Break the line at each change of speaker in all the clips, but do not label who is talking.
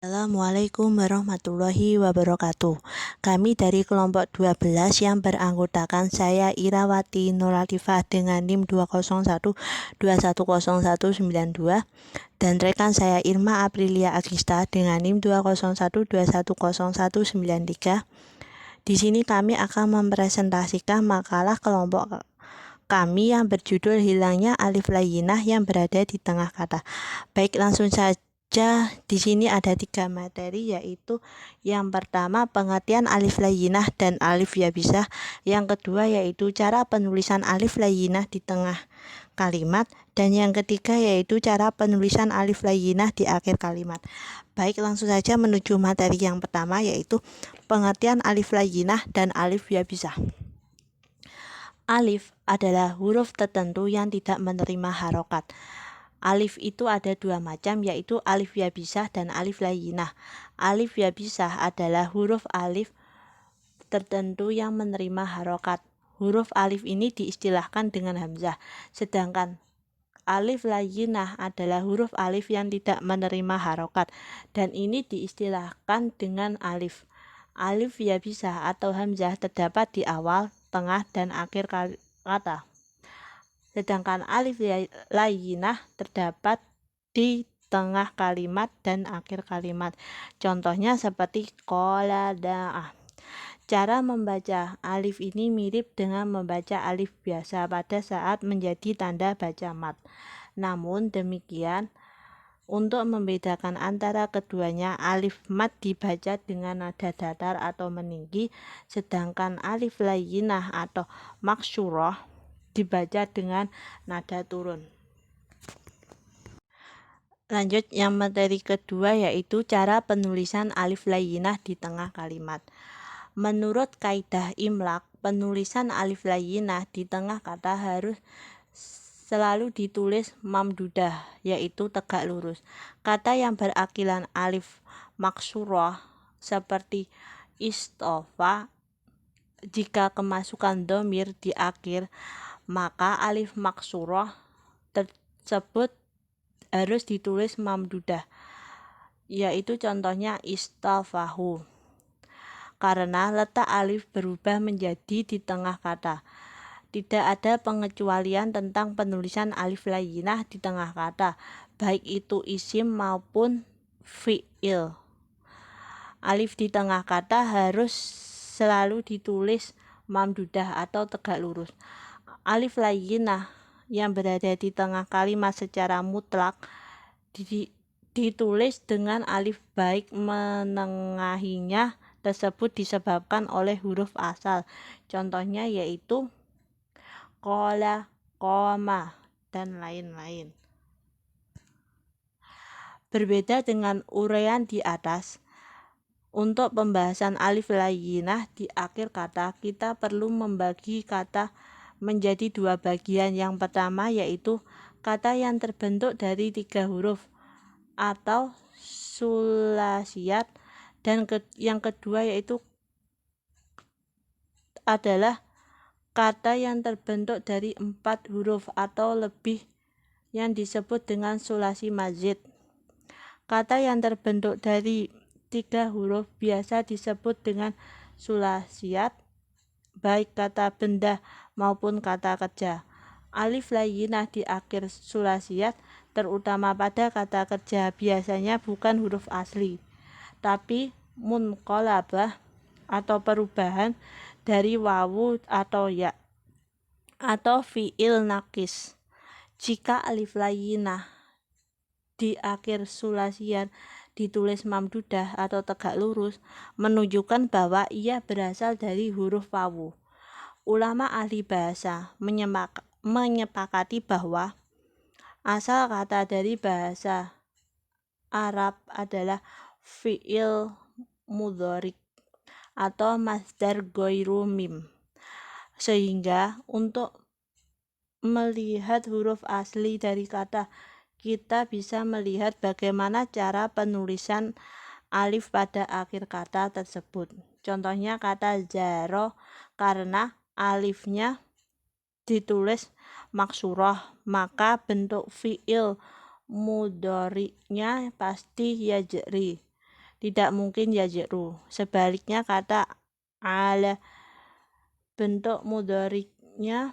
Assalamualaikum warahmatullahi wabarakatuh. Kami dari kelompok 12 yang beranggotakan saya Irawati Nurlatifah dengan NIM 201210192 dan rekan saya Irma Aprilia Agista dengan NIM 201210193. Di sini kami akan mempresentasikan makalah kelompok kami yang berjudul Hilangnya Alif Layyinah yang berada di tengah kata. Baik, langsung saja. Di sini ada 3 materi, yaitu yang pertama pengertian alif layyinah dan alif yabisah, yang kedua yaitu cara penulisan alif layyinah di tengah kalimat, dan yang ketiga yaitu cara penulisan alif layyinah di akhir kalimat. Baik, langsung saja menuju materi yang pertama, yaitu pengertian alif layyinah dan alif yabisah. Alif adalah huruf tertentu yang tidak menerima harokat. Alif itu ada 2 macam, yaitu alif yabisah dan alif layyinah. Alif yabisah adalah huruf alif tertentu yang menerima harokat. Huruf alif ini diistilahkan dengan hamzah. Sedangkan alif layyinah adalah huruf alif yang tidak menerima harokat, dan ini diistilahkan dengan alif. Alif yabisah atau hamzah terdapat di awal, tengah, dan akhir kata. Sedangkan alif layyinah terdapat di tengah kalimat dan akhir kalimat. Contohnya seperti qala da'a. Cara membaca alif ini mirip dengan membaca alif biasa pada saat menjadi tanda baca mat. Namun demikian, untuk membedakan antara keduanya, alif mat dibaca dengan nada datar atau meninggi, sedangkan alif layyinah atau maksyurah dibaca dengan nada turun. Lanjut, yang materi kedua yaitu cara penulisan alif layyinah di tengah kalimat. Menurut kaidah imlak, penulisan alif layyinah di tengah kata harus selalu ditulis mamdudah, yaitu tegak lurus. Kata yang berakilan alif maksurah seperti istofa, jika kemasukan dhamir di akhir, maka alif maksurah tersebut harus ditulis mamdudah, yaitu contohnya istafahu, karena letak alif berubah menjadi di tengah kata. Tidak ada pengecualian tentang penulisan alif layyinah di tengah kata, baik itu isim maupun fi'il. Alif di tengah kata harus selalu ditulis mamdudah atau tegak lurus. Alif layyinah yang berada di tengah kalimat secara mutlak ditulis dengan alif, baik menengahinya tersebut disebabkan oleh huruf asal. Contohnya yaitu qala, qoma, dan lain-lain. Berbeda dengan uraian di atas, untuk pembahasan alif layyinah di akhir kata, kita perlu membagi kata menjadi 2 bagian. Yang pertama yaitu kata yang terbentuk dari 3 huruf atau sulasiyat, dan yang kedua yaitu adalah kata yang terbentuk dari 4 huruf atau lebih yang disebut dengan sulasi mazid. Kata yang terbentuk dari 3 huruf biasa disebut dengan sulasiyat, baik kata benda maupun kata kerja. Alif layyinah di akhir sulasiyat, terutama pada kata kerja, biasanya bukan huruf asli, tapi munqalabah atau perubahan dari wawu atau ya atau fi'il naqis. Jika alif layyinah di akhir sulasiyat ditulis mamdudah atau tegak lurus, menunjukkan bahwa ia berasal dari huruf wawu. Ulama ahli bahasa menyepakati bahwa asal kata dari bahasa Arab adalah fi'il mudhari atau masdar ghairu mim, sehingga untuk melihat huruf asli dari kata, kita bisa melihat bagaimana cara penulisan alif pada akhir kata tersebut. Contohnya kata zaro, karena alifnya ditulis maksurah, maka bentuk fi'il mudhari'nya pasti yajri. tidak mungkin yaj'ru. Sebaliknya kata ala bentuk mudhari'nya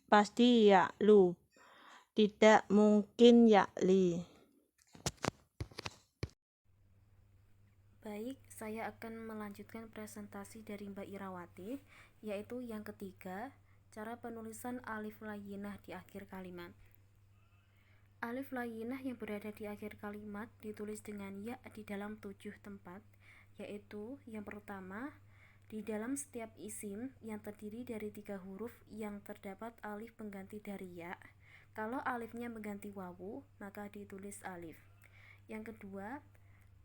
pasti ya'lu, tidak mungkin ya'li.
Baik, saya akan melanjutkan presentasi dari Mbak Irawati, yaitu yang ketiga, cara penulisan alif layyinah di akhir kalimat. Alif layyinah yang berada di akhir kalimat ditulis dengan ya di dalam 7 tempat, yaitu yang pertama, di dalam setiap isim yang terdiri dari 3 huruf yang terdapat alif pengganti dari ya. Kalau alifnya mengganti wawu, maka ditulis alif. Yang kedua,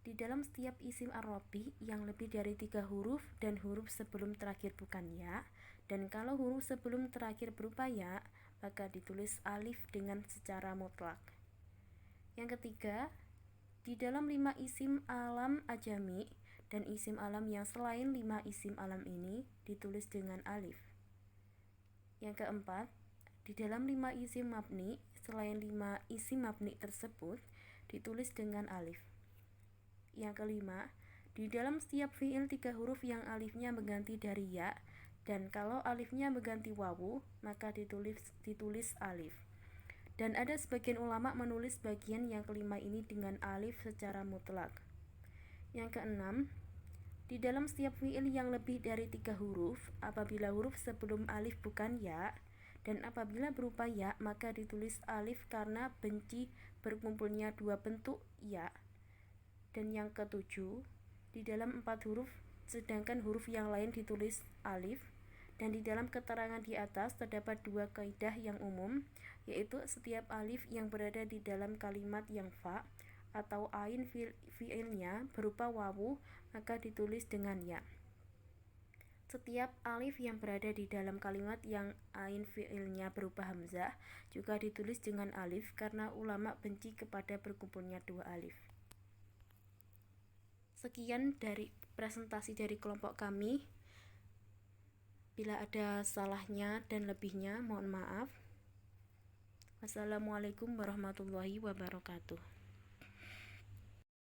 di dalam setiap isim Arabi yang lebih dari 3 huruf dan huruf sebelum terakhir bukan ya, dan kalau huruf sebelum terakhir berupa ya, maka ditulis alif dengan secara mutlak. Yang ketiga, di dalam 5 isim alam ajami dan isim alam yang selain 5 isim alam ini ditulis dengan alif. Yang keempat, di dalam 5 isim mabni selain 5 isim mabni tersebut ditulis dengan alif. Yang kelima, di dalam setiap fiil 3 huruf yang alifnya mengganti dari ya, dan kalau alifnya mengganti wawu, maka ditulis alif. Dan ada sebagian ulama menulis bagian yang kelima ini dengan alif secara mutlak. Yang keenam, di dalam setiap fiil yang lebih dari 3 huruf, apabila huruf sebelum alif bukan ya, dan apabila berupa ya, maka ditulis alif karena benci berkumpulnya 2 bentuk ya. Dan yang ketujuh, di dalam 4 huruf sedangkan huruf yang lain ditulis alif. Dan di dalam keterangan di atas terdapat 2 kaidah yang umum, yaitu setiap alif yang berada di dalam kalimat yang fa atau ain fiilnya berupa wawu, maka ditulis dengan ya. Setiap alif yang berada di dalam kalimat yang ain fiilnya berupa hamzah juga ditulis dengan alif karena ulama benci kepada berkumpulnya 2 alif. Sekian dari presentasi dari kelompok kami. Bila ada salahnya dan lebihnya, mohon maaf. Wassalamualaikum warahmatullahi wabarakatuh.